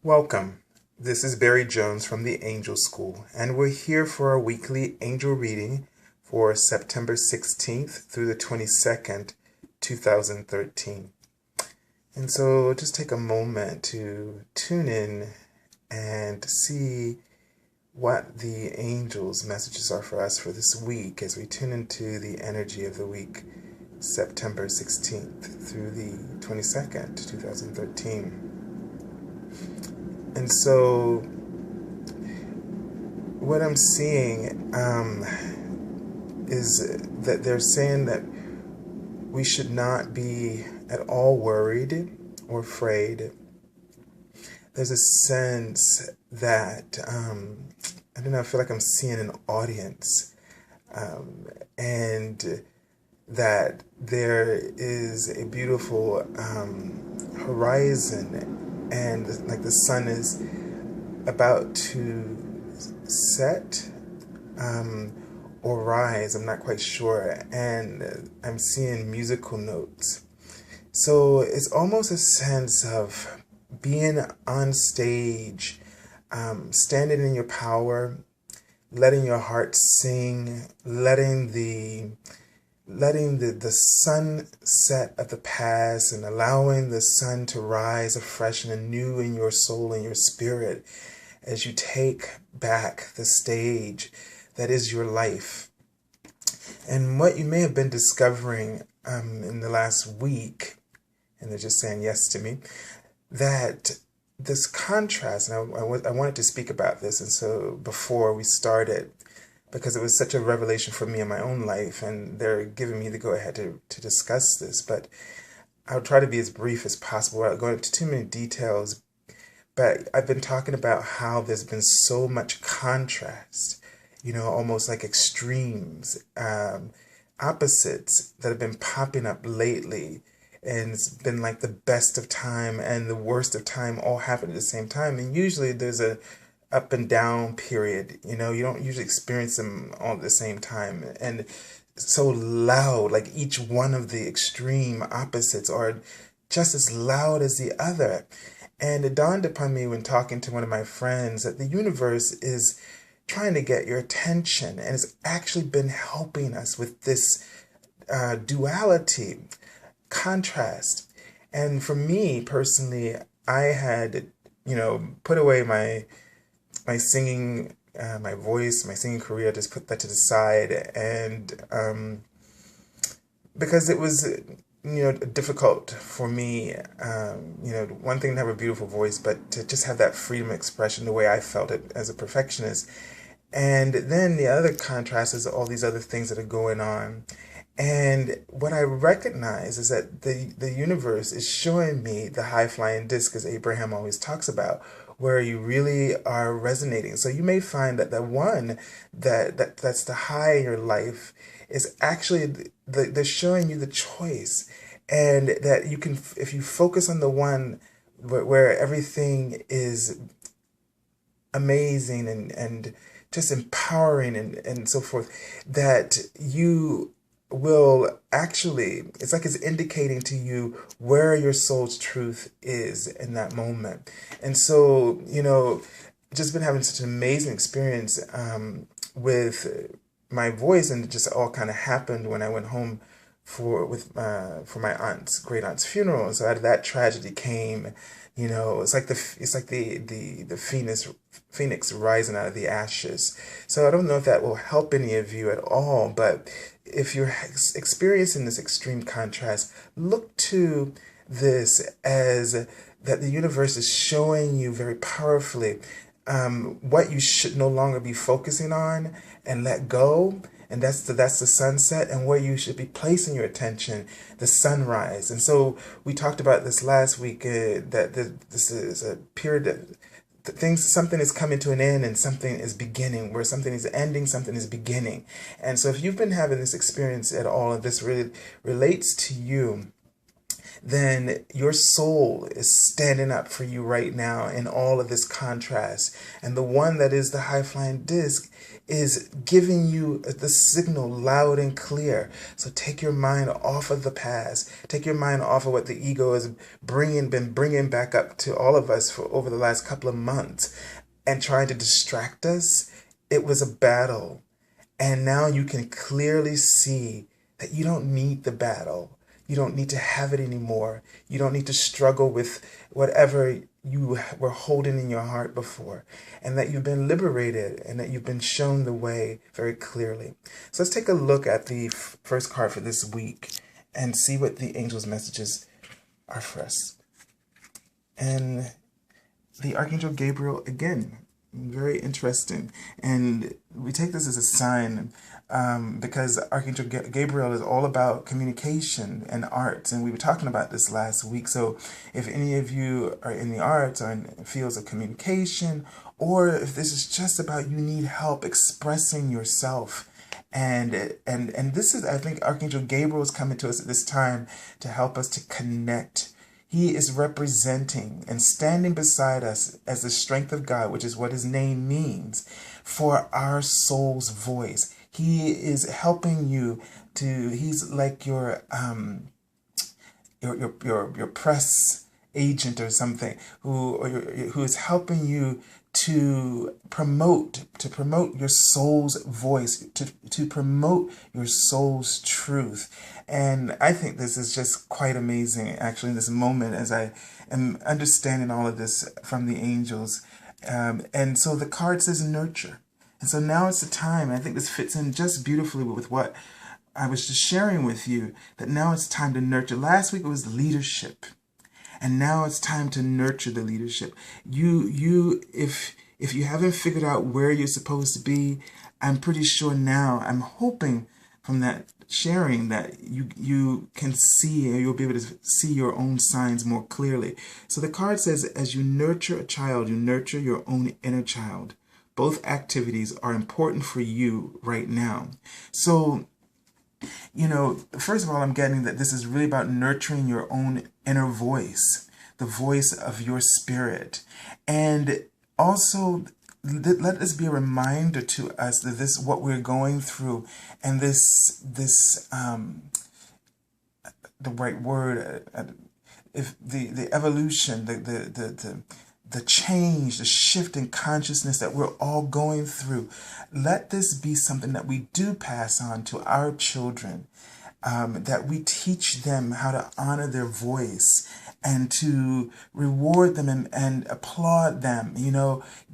Welcome. This is Barry Jones from the Angel School, and we're here for our weekly angel reading for September 16th through the 22nd, 2013. And so just take a moment to tune in and see what the angels' messages are for us for this week as we tune into the energy of the week, September 16th through the 22nd, 2013. And so what I'm seeing is that they're saying that we should not be at all worried or afraid. There's a sense that, I don't know, I feel like I'm seeing an audience, and that there is a beautiful horizon, and like the sun is about to set or rise, I'm not quite sure, and I'm seeing musical notes. So it's almost a sense of being on stage, standing in your power, letting your heart sing, letting the sunset of the past and allowing the sun to rise afresh and anew in your soul and your spirit as you take back the stage that is your life. And what you may have been discovering in the last week, and they're just saying yes to me, that this contrast, and I wanted to speak about this, and so before we started, because it was such a revelation for me in my own life, and they're giving me the go-ahead to discuss this, but I'll try to be as brief as possible without going into too many details. But I've been talking about how there's been so much contrast, almost like extremes, opposites that have been popping up lately, and it's been like the best of time and the worst of time all happen at the same time, and usually there's a up and down period. You don't usually experience them all at the same time, and so loud, like each one of the extreme opposites are just as loud as the other. And it dawned upon me when talking to one of my friends that the universe is trying to get your attention, and it's actually been helping us with this duality, contrast. And for me personally, I had put away my singing, my voice, my singing career, just put that to the side, and because it was difficult for me, one thing to have a beautiful voice, but to just have that freedom of expression the way I felt it as a perfectionist. And then the other contrast is all these other things that are going on. And what I recognize is that the universe is showing me the high-flying disc, as Abraham always talks about, where you really are resonating. So you may find that the one that's the high in your life is actually they're showing you the choice, and that you can, if you focus on the one where everything is amazing and just empowering and so forth, that you will actually, it's like it's indicating to you where your soul's truth is in that moment. And so, just been having such an amazing experience with my voice, and it just all kind of happened when I went home for my great aunt's funeral. And so out of that tragedy came, it's like the phoenix rising out of the ashes. So I don't know if that will help any of you at all, but if you're experiencing this extreme contrast, look to this as that the universe is showing you very powerfully what you should no longer be focusing on and let go. And that's the sunset, and where you should be placing your attention, the sunrise. And so we talked about this last week, that this is a period of something is coming to an end and something is beginning, where something is ending, something is beginning. And so if you've been having this experience at all, and this really relates to you, then your soul is standing up for you right now in all of this contrast. And the one that is the high flying disc is giving you the signal loud and clear. So take your mind off of the past. Take your mind off of what the ego has been bringing back up to all of us for over the last couple of months and trying to distract us. It was a battle. And now you can clearly see that you don't need the battle. You don't need to have it anymore. You don't need to struggle with whatever you were holding in your heart before, and that you've been liberated and that you've been shown the way very clearly. So let's take a look at the first card for this week and see what the angels' messages are for us. And the Archangel Gabriel, again, very interesting. And we take this as a sign because Archangel Gabriel is all about communication and arts. And we were talking about this last week. So if any of you are in the arts or in fields of communication, or if this is just about you need help expressing yourself, and this is, I think, Archangel Gabriel is coming to us at this time to help us to connect. He is representing and standing beside us as the strength of God, which is what his name means, for our soul's voice. He is helping you to, he's like your press agent or something, who is helping you to promote your soul's voice, to promote your soul's truth. And I think this is just quite amazing, actually, in this moment, as I am understanding all of this from the angels. And so the card says nurture. And so now it's the time. I think this fits in just beautifully with what I was just sharing with you, that now it's time to nurture. Last week it was leadership. And now it's time to nurture the leadership. If you haven't figured out where you're supposed to be, I'm pretty sure now, I'm hoping from that sharing that you can see, or you'll be able to see your own signs more clearly. So the card says, as you nurture a child, you nurture your own inner child. Both activities are important for you right now. So, first of all, I'm getting that this is really about nurturing your own inner voice, the voice of your spirit. And also, let this be a reminder to us that this, what we're going through, and the right word, if the evolution, the change, the shift in consciousness that we're all going through, let this be something that we do pass on to our children, that we teach them how to honor their voice and to reward them and applaud them,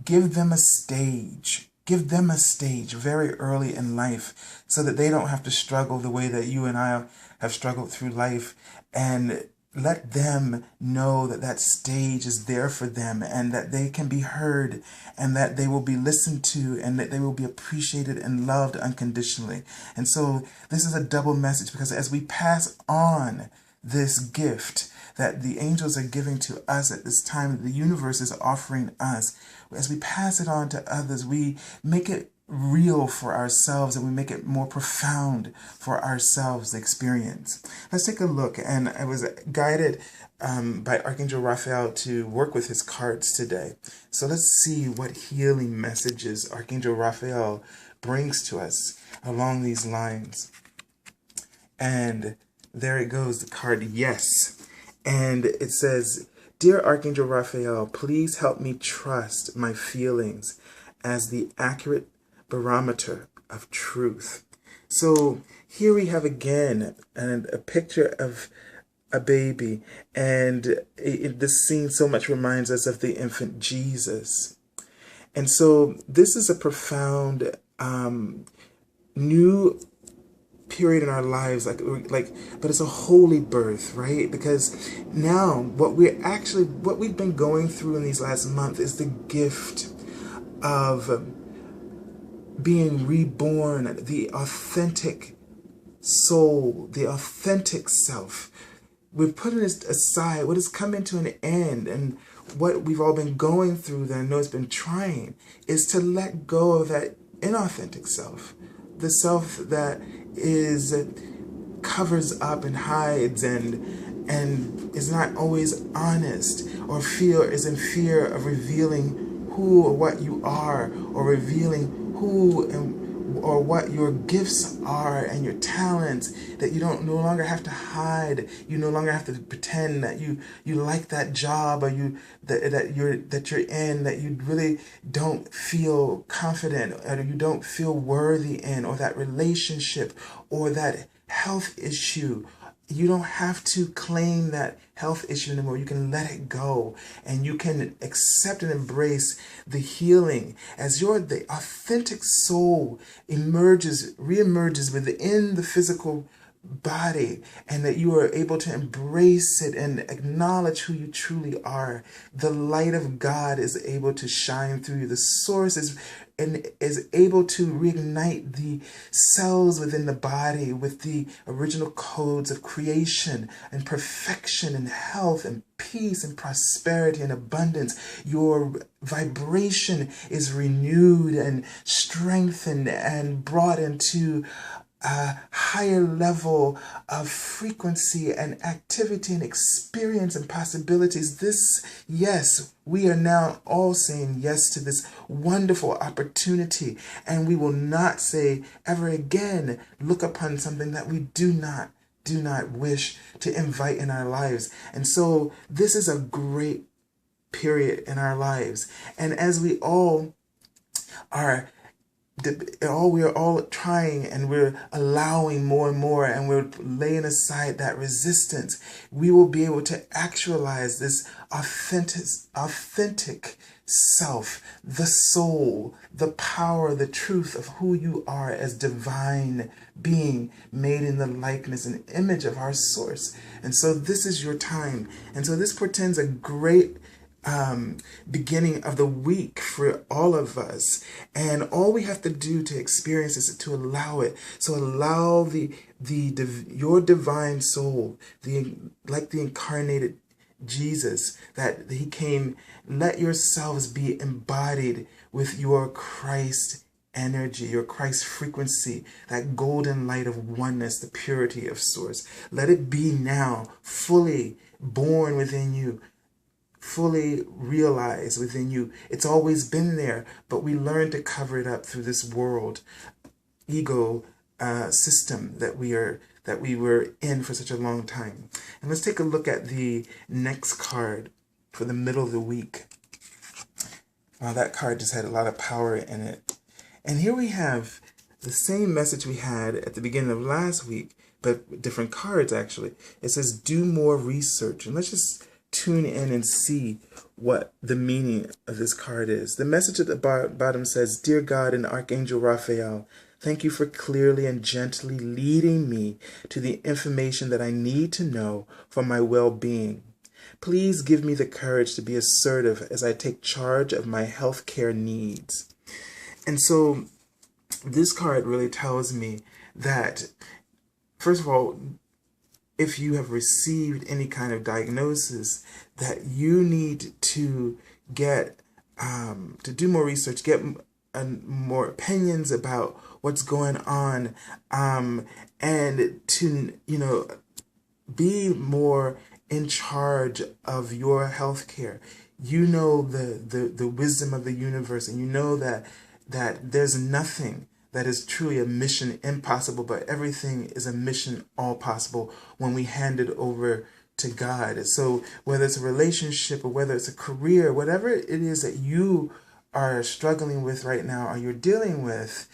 give them a stage. Give them a stage very early in life so that they don't have to struggle the way that you and I have struggled through life, and let them know that that stage is there for them, and that they can be heard, and that they will be listened to, and that they will be appreciated and loved unconditionally. And so this is a double message, because as we pass on this gift that the angels are giving to us at this time, that the universe is offering us, as we pass it on to others, we make it real for ourselves, and we make it more profound for ourselves, the experience. Let's take a look. And I was guided by Archangel Raphael to work with his cards today. So let's see what healing messages Archangel Raphael brings to us along these lines. And there it goes, the card Yes. And it says, Dear Archangel Raphael, please help me trust my feelings as the accurate barometer of truth. So here we have again a picture of a baby, and this scene so much reminds us of the infant Jesus. And so this is a profound new period in our lives, but it's a holy birth, right? Because now what we've been going through in these last months is the gift of being reborn, the authentic soul, the authentic self. We're putting this aside, what has come into an end, and what we've all been going through that I know has been trying, is to let go of that inauthentic self, the self that covers up and hides and and is not always honest, or is in fear of revealing who or what you are, or revealing who and or what your gifts are and your talents, that you don't no longer have to hide, you no longer have to pretend that you like that job, or that you're in, that you really don't feel confident, or you don't feel worthy in, or that relationship, or that health issue. You don't have to claim that health issue anymore. You can let it go, and you can accept and embrace the healing as the authentic soul reemerges within the physical body, and that you are able to embrace it and acknowledge who you truly are. The light of God is able to shine through you. The source is able to reignite the cells within the body with the original codes of creation and perfection and health and peace and prosperity and abundance. Your vibration is renewed and strengthened and brought into a higher level of frequency and activity and experience and possibilities. Yes, we are now all saying yes to this wonderful opportunity, and we will not say ever again, look upon something that we do not wish to invite in our lives. And so this is a great period in our lives. And as we all we are all trying, and we're allowing more and more, and we're laying aside that resistance, we will be able to actualize this authentic self, the soul, the power, the truth of who you are as divine being made in the likeness and image of our source. And so this is your time. And so this portends a great beginning of the week for all of us, and all we have to do to experience is to allow it. So allow your divine soul, like the incarnated Jesus, that he came. Let yourselves be embodied with your Christ energy, your Christ frequency, that golden light of oneness, the purity of source. Let it be now fully born within you, fully realized within you. It's always been there, but we learn to cover it up through this world ego system that we were in for such a long time. And let's take a look at the next card for the middle of the week. Wow, that card just had a lot of power in it. And here we have the same message we had at the beginning of last week, but different cards actually. It says, do more research. And let's just tune in and see what the meaning of this card is. The message at the bottom says, Dear God and Archangel Raphael, thank you for clearly and gently leading me to the information that I need to know for my well-being. Please give me the courage to be assertive as I take charge of my healthcare needs. And so this card really tells me that, first of all, if you have received any kind of diagnosis, that you need to get to do more research, get more opinions about what's going on, and to be more in charge of your health care. You know the wisdom of the universe, and you know that there's nothing that is truly a mission impossible, but everything is a mission all possible when we hand it over to God. So whether it's a relationship or whether it's a career, whatever it is that you are struggling with right now or you're dealing with,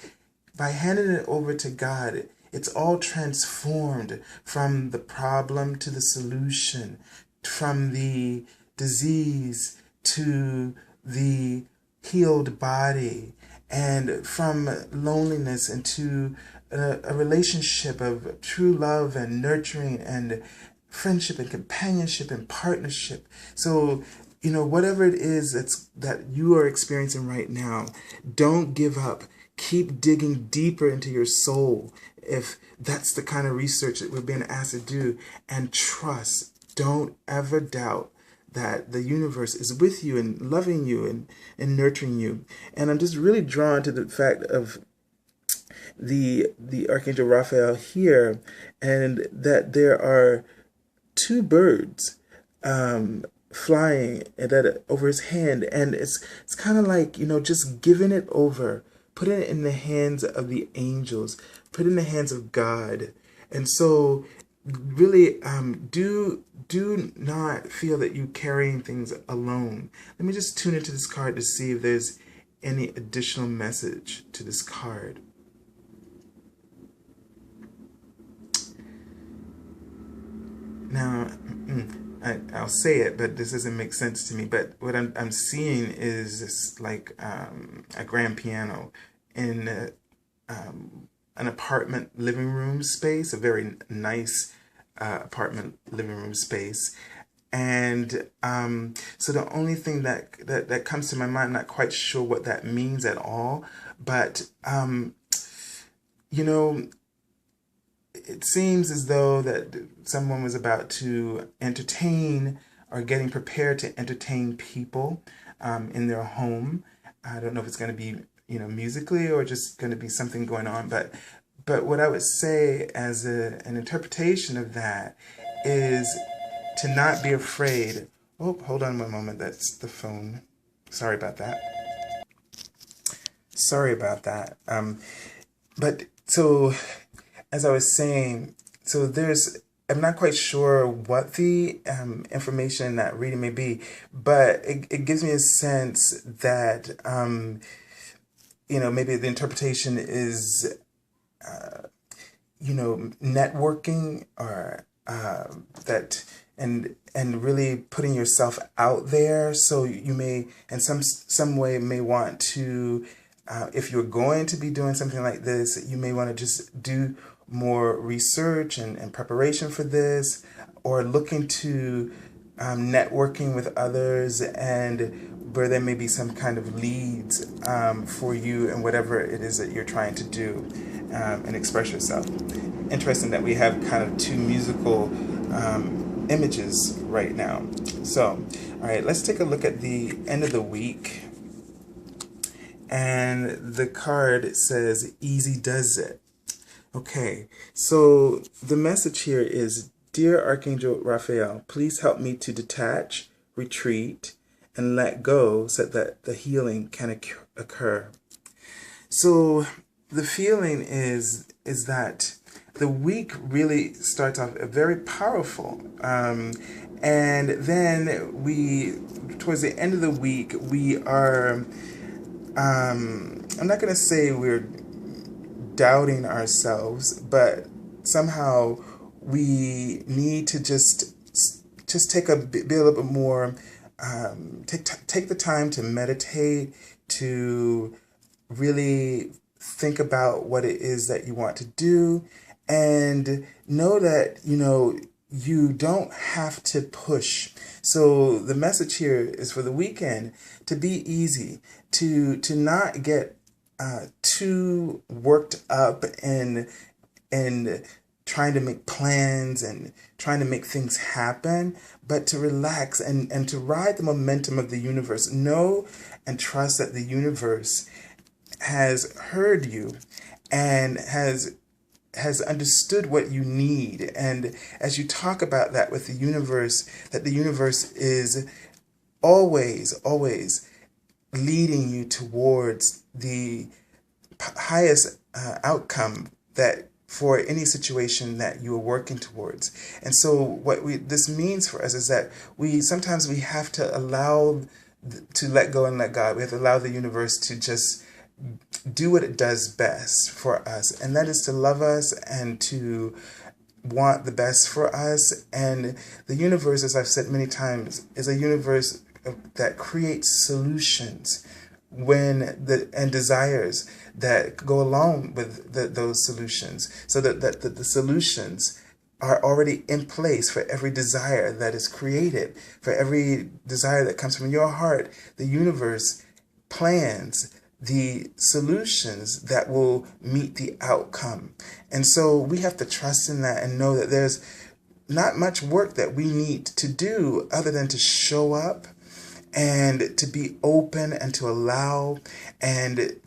by handing it over to God, it's all transformed from the problem to the solution, from the disease to the healed body, and from loneliness into a relationship of true love and nurturing and friendship and companionship and partnership. So, whatever it is that you are experiencing right now, don't give up. Keep digging deeper into your soul, if that's the kind of research that we're being asked to do, and trust. Don't ever doubt that the universe is with you and loving you and nurturing you. And I'm just really drawn to the fact of the Archangel Raphael here, and that there are two birds flying over his hand, and it's kind of like, just giving it over, putting it in the hands of the angels, put it in the hands of God. And so really do not feel that you're carrying things alone. Let me just tune into this card to see if there's any additional message to this card. Now, I'll say it, but this doesn't make sense to me. But what I'm seeing is this, like a grand piano in an apartment living room space, a very nice apartment living room space. And so the only thing that comes to my mind, I'm not quite sure what that means at all, but it seems as though that someone was about to entertain or getting prepared to entertain people in their home. I don't know if it's going to be, musically, or just going to be something going on. But what I would say as an interpretation of that is to not be afraid. Oh, hold on one moment. That's the phone. Sorry about that. Sorry about that. But so, as I was saying, so I'm not quite sure what the information in that reading may be, but it gives me a sense that, maybe the interpretation is, networking, or that, and really putting yourself out there. So you may, in some way, may want to, if you're going to be doing something like this, you may want to just do more research and preparation for this, or look into networking with others, and where there may be some kind of leads for you and whatever it is that you're trying to do and express yourself. Interesting that we have kind of two musical images right now. So, all right, let's take a look at the end of the week. And the card says, easy does it. Okay, so the message here is, Dear Archangel Raphael, please help me to detach, retreat, and let go so that the healing can occur. So the feeling is that the week really starts off very powerful. And then towards the end of the week, we are, I'm not going to say we're doubting ourselves, but somehow we need to just be a little bit more, take the time to meditate, to really think about what it is that you want to do, and know that, you don't have to push. So the message here is for the weekend to be easy, to not get too worked up and trying to make plans and trying to make things happen, but to relax and to ride the momentum of the universe. Know and trust that the universe has heard you and has understood what you need. And as you talk about that with the universe, that the universe is always leading you towards the highest outcome that for any situation that you are working towards. And so what this means for us is that sometimes we have to to let go and let God. We have to allow the universe to just do what it does best for us, and that is to love us and to want the best for us. And the universe, as I've said many times, is a universe that creates solutions and desires that go along with those solutions, so that the solutions are already in place for every desire that is created, for every desire that comes from your heart. The universe plans the solutions that will meet the outcome. And so we have to trust in that and know that there's not much work that we need to do other than to show up and to be open and to allow and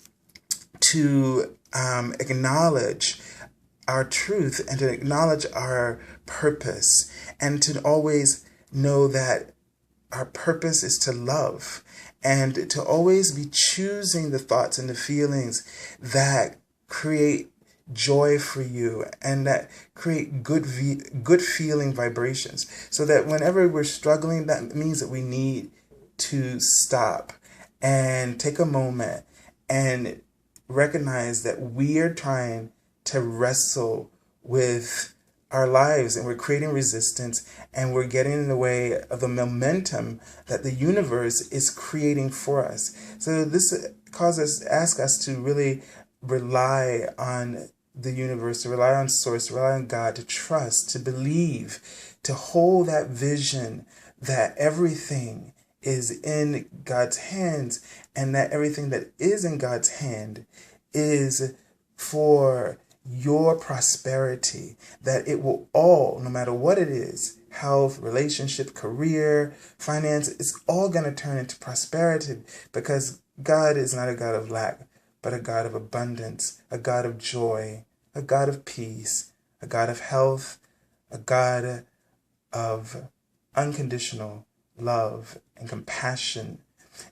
to acknowledge our truth and to acknowledge our purpose, and to always know that our purpose is to love, and to always be choosing the thoughts and the feelings that create joy for you and that create good feeling vibrations, so that whenever we're struggling, that means that we need to stop and take a moment and recognize that we are trying to wrestle with our lives, and we're creating resistance, and we're getting in the way of the momentum that the universe is creating for us. So this asks us to really rely on the universe, to rely on source, to rely on God, to trust, to believe, to hold that vision that everything is in God's hands, and that everything that is in God's hand is for your prosperity, that it will all, no matter what it is, health, relationship, career, finance, it's all going to turn into prosperity, because God is not a God of lack, but a God of abundance, a God of joy, a God of peace, a God of health, a God of unconditional love and compassion,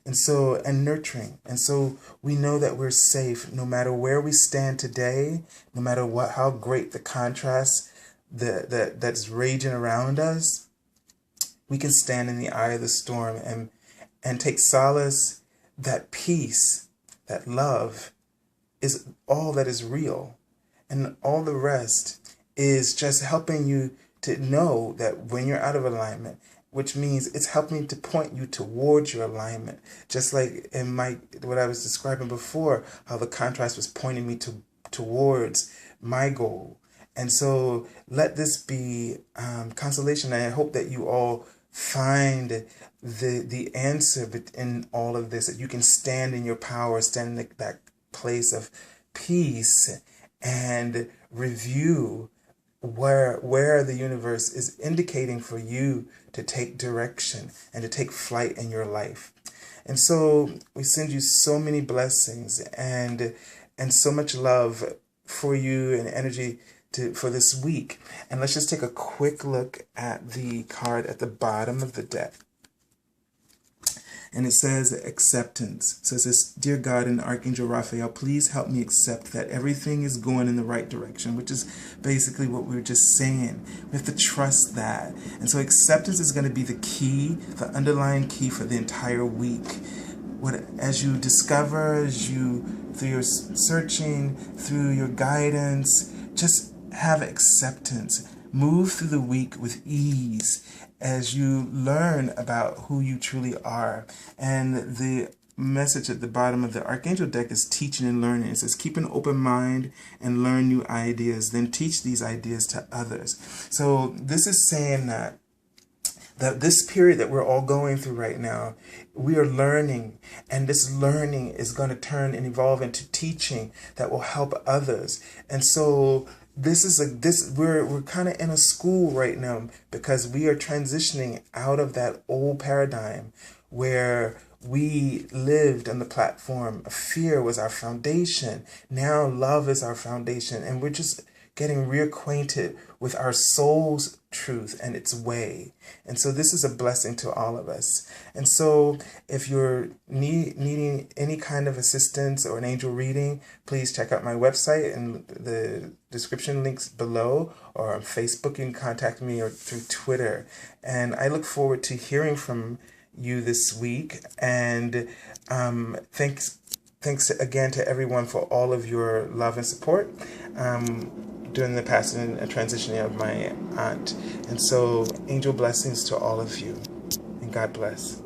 and nurturing. And so we know that we're safe no matter where we stand today, no matter how great the contrast that's raging around us. We can stand in the eye of the storm and take solace that peace, that love is all that is real. And all the rest is just helping you to know that when you're out of alignment, which means it's helping to point you towards your alignment. Just like in what I was describing before, how the contrast was pointing me towards my goal. And so let this be consolation. And I hope that you all find the answer in all of this, that you can stand in your power, stand in that place of peace, and review where the universe is indicating for you to take direction and to take flight in your life. And so we send you so many blessings and so much love for you and energy for this week. And let's just take a quick look at the card at the bottom of the deck. And it says acceptance. So it says, Dear God and Archangel Raphael, please help me accept that everything is going in the right direction, which is basically what we were just saying. We have to trust that. And so acceptance is going to be the key, the underlying key for the entire week. As you discover, through your searching, through your guidance, just have acceptance. Move through the week with ease as you learn about who you truly are. And the message at the bottom of the Archangel deck is teaching and learning. It says, keep an open mind and learn new ideas, then teach these ideas to others. So this is saying that this period that we're all going through right now, we are learning, and this learning is going to turn and evolve into teaching that will help others. And so we're kind of in a school right now, because we are transitioning out of that old paradigm where we lived on the platform of fear was our foundation. Now love is our foundation, and we're just getting reacquainted with our soul's truth and its way. And so this is a blessing to all of us. And so if you're needing any kind of assistance or an angel reading, please check out my website and the description links below, or on Facebook you can contact me, or through Twitter. And I look forward to hearing from you this week. And thanks again to everyone for all of your love and support during the passing and transitioning of my aunt. And so angel blessings to all of you, and God bless.